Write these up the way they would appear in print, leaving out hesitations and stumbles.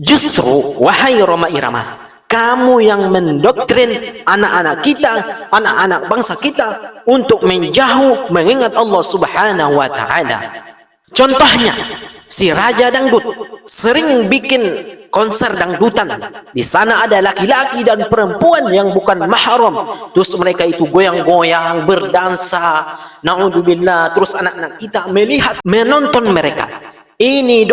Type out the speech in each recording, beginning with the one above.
Justru, wahai Roma Irama, kamu yang mendoktrin anak-anak kita, anak-anak bangsa kita untuk menjauh mengingat Allah Subhanahu wa Ta'ala. Contohnya, si Raja Dangdut sering bikin konser dangdutan. Di sana ada laki-laki dan perempuan yang bukan mahram. Terus mereka itu goyang-goyang, berdansa. Na'udzubillah. Terus anak-anak kita melihat, menonton mereka. Ini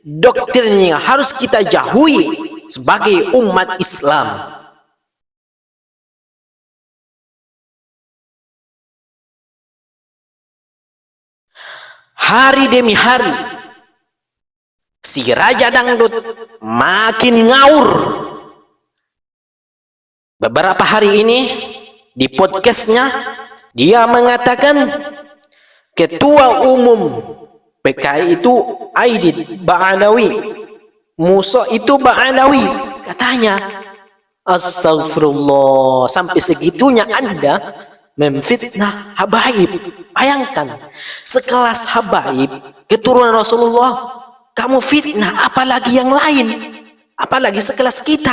doktrin yang harus kita jauhi sebagai umat Islam. Hari demi hari, si Raja Dangdut makin ngawur. Beberapa hari ini di podcastnya dia mengatakan Ketua Umum PKI itu Aidit Ba'alawi, Musa itu Ba'alawi, katanya. Astagfirullah, sampai segitunya Anda memfitnah habaib. Bayangkan, sekelas habaib keturunan Rasulullah kamu fitnah, apalagi yang lain, apalagi sekelas kita.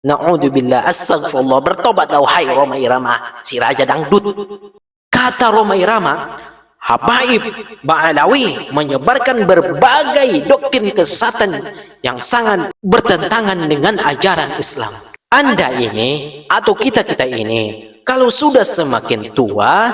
Na'udzubillah, astagfirullah. Bertobatlah wahai Roma Irama, si Raja Dangdut. Kata Roma Irama, habaib Ba'alawi menyebarkan berbagai doktrin kesesatan yang sangat bertentangan dengan ajaran Islam. Anda ini atau kita ini, kalau sudah semakin tua,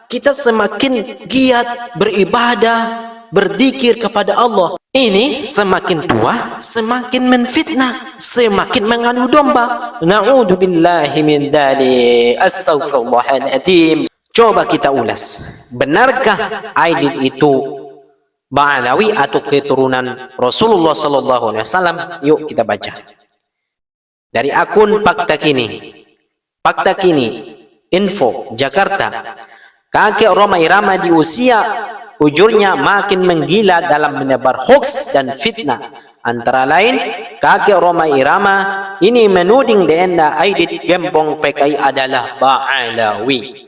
kita semakin giat beribadah, berzikir kepada Allah. Ini semakin tua, semakin menfitnah, semakin mengadu domba. Na'udzubillahi min dzalik. Astaghfirullahaladzim. Coba kita ulas, benarkah Aidit itu Ba'alawi atau keturunan Rasulullah SAW? Yuk kita baca dari akun Fakta Kini Info Jakarta. Kakek Roma Irama di usia ujurnya makin menggila dalam menebar hoax dan fitnah. Antara lain, kakek Roma Irama ini menuding DNA Aidit Gembong PKI adalah Ba'alawi.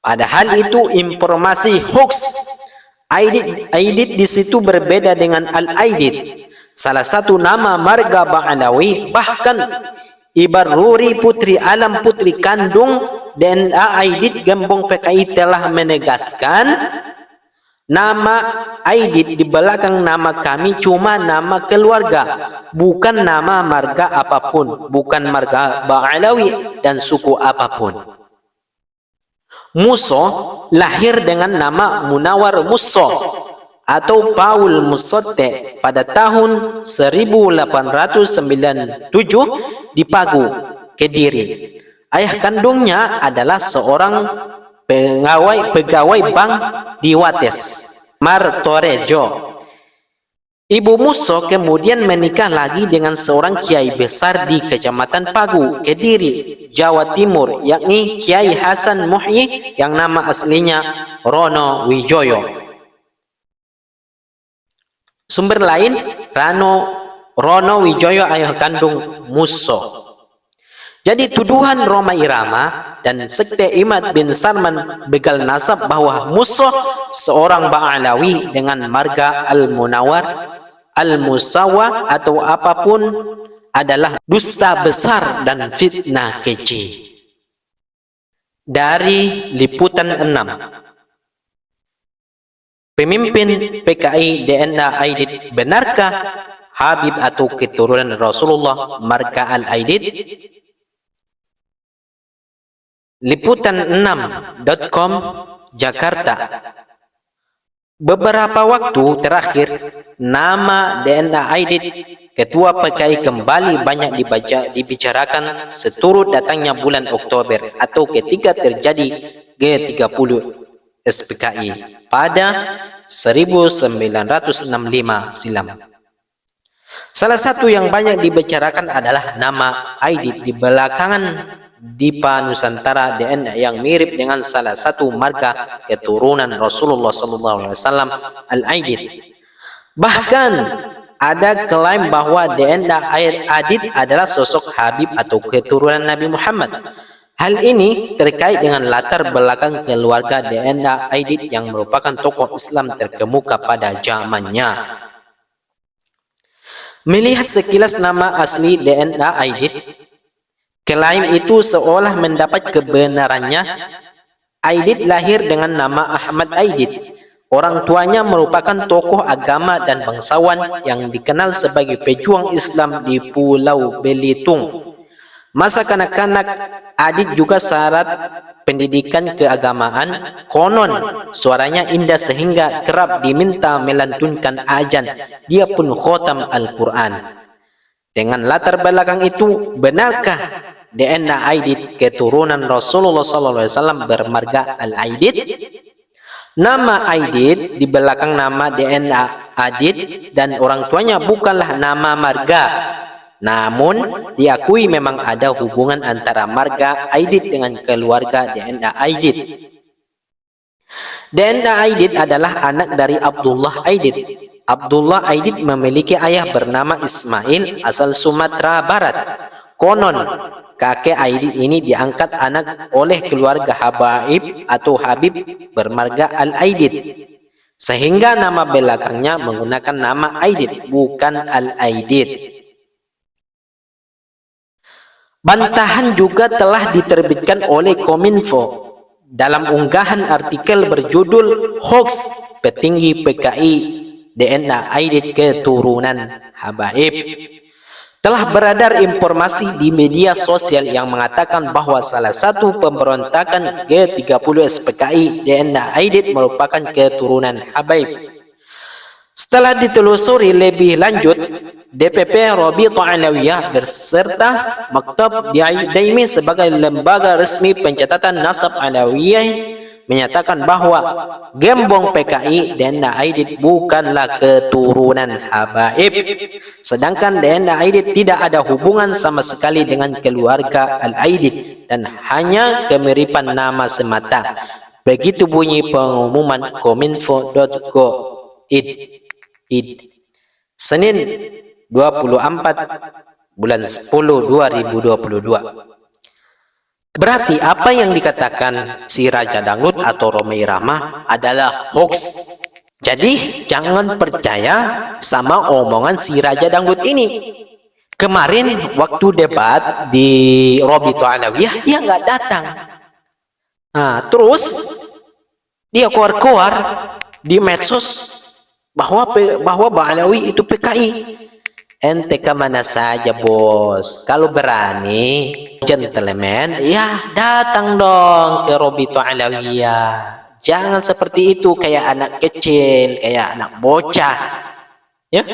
Padahal itu informasi hoax. Aidit di situ berbeda dengan Al-Aidit, salah satu nama marga Ba'alawi. Bahkan Ibaruri putri Alam, putri kandung DNA Aidit Gembong PKI, telah menegaskan nama Aidit di belakang nama kami cuma nama keluarga, bukan nama marga apapun, bukan marga Ba'alawi dan suku apapun. Musa lahir dengan nama Munawar Musa atau Paul Musotte pada tahun 1897 di Pagu, Kediri. Ayah kandungnya adalah seorang pegawai bank di Wates, Martorejo. Ibu Musa kemudian menikah lagi dengan seorang kiai besar di Kecamatan Pagu, Kediri, Jawa Timur, yakni Kiai Hasan Muhyi yang nama aslinya Rono Wijoyo. Sumber lain, Rono Wijoyo ayah kandung Musa. Jadi tuduhan Roma Irama dan sekte Imad bin Sarman begal nasab bahwa Musa seorang Ba'alawi dengan marga Al-Munawar, Al-Musawa atau apapun adalah dusta besar dan fitnah keji. Dari Liputan 6, pemimpin PKI DNA Aidit, benarkah Habib atau keturunan Rasulullah marga Al-Aidit? Liputan6.com Jakarta. Beberapa waktu terakhir, nama DNA Aidit, ketua PKI, kembali banyak dibicarakan seturut datangnya bulan Oktober atau ketika terjadi G30 SPKI pada 1965 silam. Salah satu yang banyak dibicarakan adalah nama Aidit di belakangan Dipa Nusantara DNA yang mirip dengan salah satu marga keturunan Rasulullah SAW, Al-Aidit. Bahkan ada klaim bahwa DNA Aidit adalah sosok Habib atau keturunan Nabi Muhammad. Hal ini terkait dengan latar belakang keluarga DNA Aidit yang merupakan tokoh Islam terkemuka pada zamannya. Melihat sekilas nama asli DNA Aidit, klaim itu seolah mendapat kebenarannya. Aidit lahir dengan nama Ahmad Aidit. Orang tuanya merupakan tokoh agama dan bangsawan yang dikenal sebagai pejuang Islam di Pulau Belitung. Masa kanak-kanak, Aidit juga syarat pendidikan keagamaan. Konon suaranya indah sehingga kerap diminta melantunkan azan. Dia pun khotam Al-Quran. Dengan latar belakang itu, benarkah DNA Aidit keturunan Rasulullah SAW bermarga Al-Aidit? Nama Aidit di belakang nama DNA Aidit dan orang tuanya bukanlah nama marga. Namun, diakui memang ada hubungan antara marga Aidit dengan keluarga DNA Aidit. DNA Aidit adalah anak dari Abdullah Aidit. Abdullah Aidit memiliki ayah bernama Ismail asal Sumatera Barat. Konon, kakek Aidit ini diangkat anak oleh keluarga Habaib atau Habib bermarga Al-Aidit. Sehingga nama belakangnya menggunakan nama Aidit, bukan Al-Aidit. Bantahan juga telah diterbitkan oleh Kominfo dalam unggahan artikel berjudul Hoax Petinggi PKI DNA Aidit Keturunan Habaib. Telah beredar informasi di media sosial yang mengatakan bahwa salah satu pemberontakan G30 SPKI DNA Aidit merupakan keturunan Habaib. Setelah ditelusuri lebih lanjut, DPP Rabithah Alawiyah berserta Maktab Daimi sebagai lembaga resmi pencatatan nasab Alawiyah menyatakan bahwa gembong PKI DNA Aidit bukanlah keturunan Habaib. Sedangkan DNA Aidit tidak ada hubungan sama sekali dengan keluarga Al-Aidit dan hanya kemiripan nama semata. Begitu bunyi pengumuman kominfo.go.id. Senin 24 bulan 10 2022. Berarti apa yang dikatakan si Raja Dangdut atau Romai Rama adalah hoax. Jadi jangan percaya sama omongan si Raja Dangdut ini. Kemarin waktu debat di Rabithah Alawiyah dia nggak datang. Nah, terus dia keluar-keluar di medsos bahwa Ba'alawi itu PKI. Ente kemana saja bos? Kalau berani gentleman, ya datang dong ke Rabithah Alawiyah. Jangan seperti itu kayak anak kecil, kayak anak bocah. Ya,